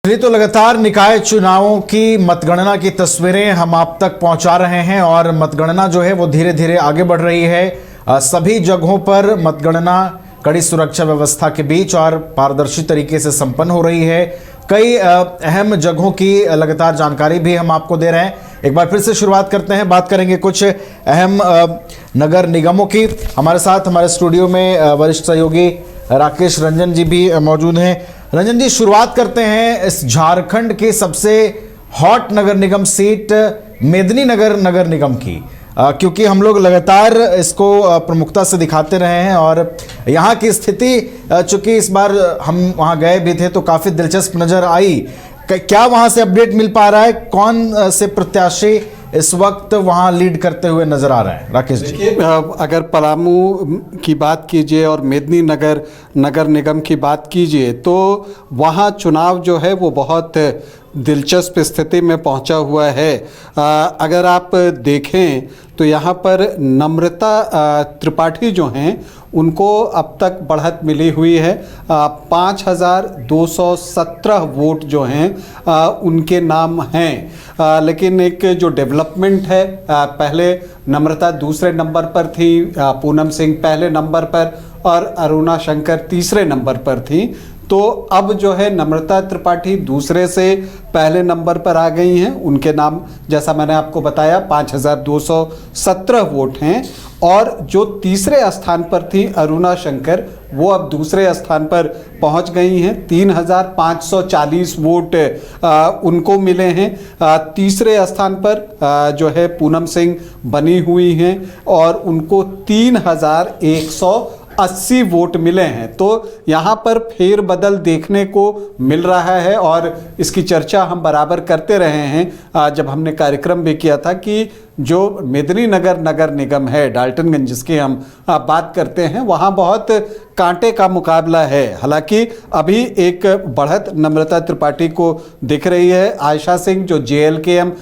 चलिए तो लगातार निकाय चुनावों की मतगणना की तस्वीरें हम आप तक पहुंचा रहे हैं और मतगणना जो है वो धीरे धीरे आगे बढ़ रही है। सभी जगहों पर मतगणना कड़ी सुरक्षा व्यवस्था के बीच और पारदर्शी तरीके से संपन्न हो रही है। कई अहम जगहों की लगातार जानकारी भी हम आपको दे रहे हैं। एक बार फिर से शुरुआत करते हैं, बात करेंगे कुछ अहम नगर निगमों की। हमारे साथ हमारे स्टूडियो में वरिष्ठ सहयोगी राकेश रंजन जी भी मौजूद हैं। रंजन जी, शुरुआत करते हैं इस झारखंड के सबसे हॉट नगर निगम सीट मेदिनीनगर नगर निगम की, क्योंकि हम लोग लगातार इसको प्रमुखता से दिखाते रहे हैं और यहाँ की स्थिति चूंकि इस बार हम वहाँ गए भी थे तो काफ़ी दिलचस्प नज़र आई। क्या वहाँ से अपडेट मिल पा रहा है? कौन से प्रत्याशी इस वक्त वहाँ लीड करते हुए नजर आ रहे हैं? राकेश जी, अगर पलामू की बात कीजिए और मेदिनीनगर नगर निगम की बात कीजिए तो वहाँ चुनाव जो है वो बहुत दिलचस्प स्थिति में पहुंचा हुआ है। अगर आप देखें तो यहाँ पर नम्रता त्रिपाठी जो हैं उनको अब तक बढ़त मिली हुई है। 5217 वोट जो हैं उनके नाम हैं। लेकिन एक जो डेवलपमेंट है, पहले नम्रता दूसरे नंबर पर थी, पूनम सिंह पहले नंबर पर और अरुणा शंकर तीसरे नंबर पर थी। तो अब जो है नम्रता त्रिपाठी दूसरे से पहले नंबर पर आ गई हैं। उनके नाम जैसा मैंने आपको बताया 5217 वोट हैं। और जो तीसरे स्थान पर थी अरुणा शंकर, वो अब दूसरे स्थान पर पहुंच गई हैं। 3540 वोट उनको मिले हैं। तीसरे स्थान पर जो है पूनम सिंह बनी हुई हैं और उनको 3180 वोट मिले हैं। तो यहाँ पर फेरबदल देखने को मिल रहा है और इसकी चर्चा हम बराबर करते रहे हैं जब हमने कार्यक्रम भी किया था कि जो मेदिनीनगर नगर निगम है डाल्टनगंज जिसकी हम बात करते हैं, वहाँ बहुत कांटे का मुकाबला है। हालांकि अभी एक बढ़त नम्रता त्रिपाठी को दिख रही है। आयशा सिंह जो JLKM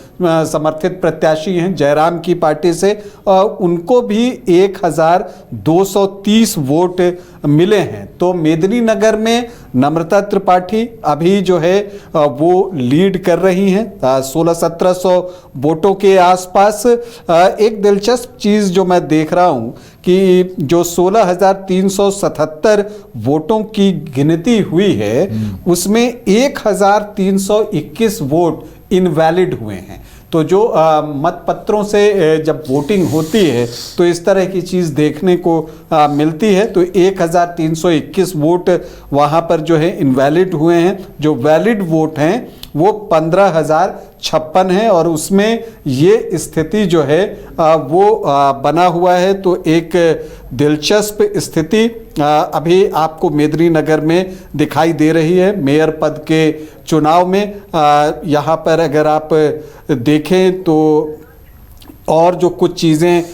समर्थित प्रत्याशी हैं जयराम की पार्टी से, उनको भी 1230 वोट मिले हैं। तो मेदिनीनगर में नम्रता त्रिपाठी अभी जो है वो लीड कर रही हैं 1600-1700 वोटों के आसपास। एक दिलचस्प चीज़ जो मैं देख रहा हूं कि जो 16,377 वोटों की गिनती हुई है उसमें 1321 वोट इनवैलिड हुए हैं। तो जो मतपत्रों से जब वोटिंग होती है तो इस तरह की चीज़ देखने को मिलती है। तो 1321 वोट वहाँ पर जो है इनवैलिड हुए हैं। जो वैलिड वोट हैं वो 15,056 हैं और उसमें ये स्थिति जो है वो बना हुआ है। तो एक दिलचस्प स्थिति अभी आपको मेदिनीनगर में दिखाई दे रही है। मेयर पद के चुनाव में यहाँ पर अगर आप देखें तो और जो कुछ चीज़ें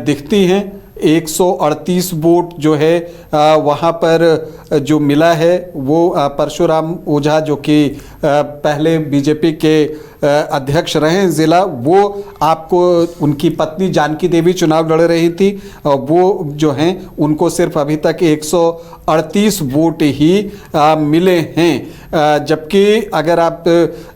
दिखती हैं, 138 वोट जो है वहाँ पर जो मिला है वो परशुराम ओझा जो कि पहले बीजेपी के अध्यक्ष रहे हैं ज़िला, वो आपको उनकी पत्नी जानकी देवी चुनाव लड़ रही थी, वो जो हैं उनको सिर्फ अभी तक 138 वोट ही मिले हैं। जबकि अगर आप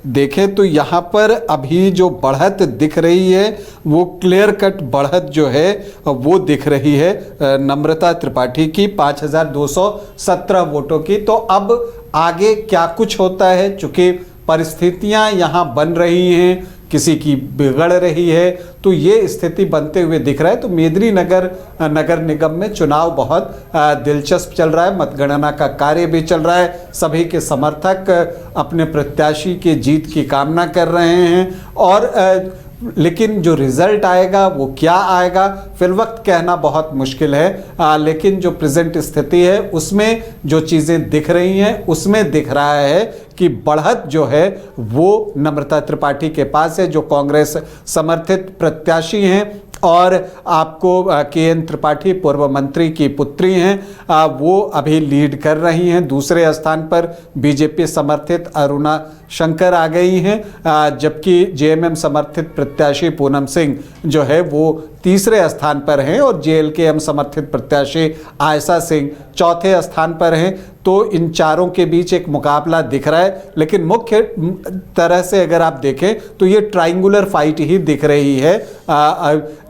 देखें तो यहाँ पर अभी जो बढ़त दिख रही है वो क्लियर कट बढ़त जो है वो दिख रही है नम्रता त्रिपाठी की 5217 वोटों की। तो अब आगे क्या कुछ होता है, चूँकि परिस्थितियां यहाँ बन रही हैं, किसी की बिगड़ रही है, तो ये स्थिति बनते हुए दिख रहा है। तो मेदिनीनगर नगर निगम में चुनाव बहुत दिलचस्प चल रहा है। मतगणना का कार्य भी चल रहा है। सभी के समर्थक अपने प्रत्याशी के जीत की कामना कर रहे हैं और लेकिन जो रिजल्ट आएगा वो क्या आएगा फिल वक्त कहना बहुत मुश्किल है। लेकिन जो प्रेजेंट स्थिति है उसमें जो चीज़ें दिख रही हैं उसमें दिख रहा है कि बढ़त जो है वो नम्रता त्रिपाठी के पास है, जो कांग्रेस समर्थित प्रत्याशी हैं। और आपको KN त्रिपाठी पूर्व मंत्री की पुत्री हैं, वो अभी लीड कर रही हैं। दूसरे स्थान पर बीजेपी समर्थित अरुणा शंकर आ गई हैं, जबकि JMM समर्थित प्रत्याशी पूनम सिंह जो है वो तीसरे स्थान पर हैं और JLKM समर्थित प्रत्याशी आयशा सिंह चौथे स्थान पर हैं। तो इन चारों के बीच एक मुकाबला दिख रहा है, लेकिन मुख्य तरह से अगर आप देखें तो ये ट्राइंगुलर फाइट ही दिख रही है,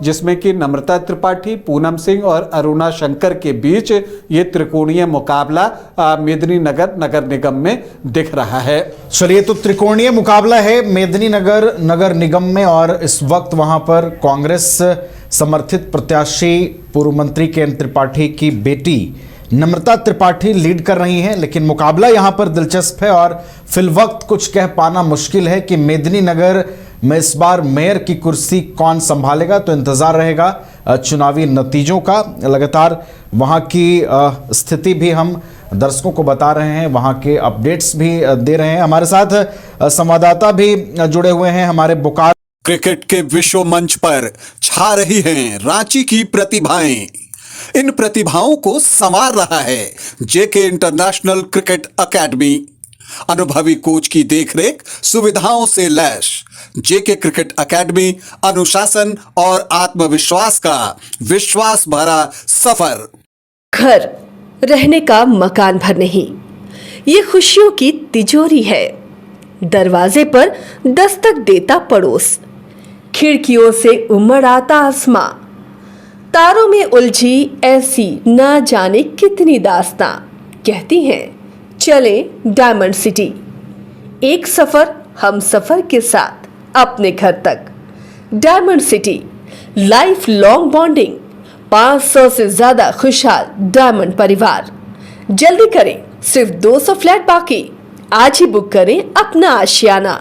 जिसमें कि नम्रता त्रिपाठी, पूनम सिंह और अरुणा शंकर के बीच ये त्रिकोणीय मुकाबला मेदिनीनगर नगर निगम में दिख रहा है। चलिए, तो त्रिकोणीय मुकाबला है मेदिनीनगर नगर निगम में और इस वक्त वहां पर कांग्रेस समर्थित प्रत्याशी पूर्व मंत्री के एन त्रिपाठी की बेटी नम्रता त्रिपाठी लीड कर रही हैं, लेकिन मुकाबला यहां पर दिलचस्प है और फिलवक्त कुछ कह पाना मुश्किल है कि मेदिनीनगर में इस बार मेयर की कुर्सी कौन संभालेगा। तो इंतजार रहेगा चुनावी नतीजों का। लगातार वहां की स्थिति भी हम दर्शकों को बता रहे हैं, वहां के अपडेट्स भी दे रहे हैं। हमारे साथ संवाददाता भी जुड़े हुए हैं हमारे बोकारो। क्रिकेट के विश्व मंच पर छा रही हैं रांची की प्रतिभाएं। इन प्रतिभाओं को संवार रहा है जेके इंटरनेशनल क्रिकेट एकेडमी। अनुभवी कोच की देखरेख, सुविधाओं से लैस जेके क्रिकेट एकेडमी अनुशासन और आत्मविश्वास का विश्वास भरा सफर। घर रहने का मकान भर नहीं, ये खुशियों की तिजोरी है। दरवाजे पर दस्तक देता पड़ोस, खिड़कियों से उमड़ आता आसमां, तारों में उलझी ऐसी ना जाने कितनी दास्तां। कहती हैं चले डायमंड सिटी, एक सफर हम सफर के साथ अपने घर तक। Diamond city, life long bonding, 500 से ज्यादा खुशहाल डायमंड परिवार। जल्दी करें, सिर्फ 200 फ्लैट बाकी। आज ही बुक करें अपना आशियाना।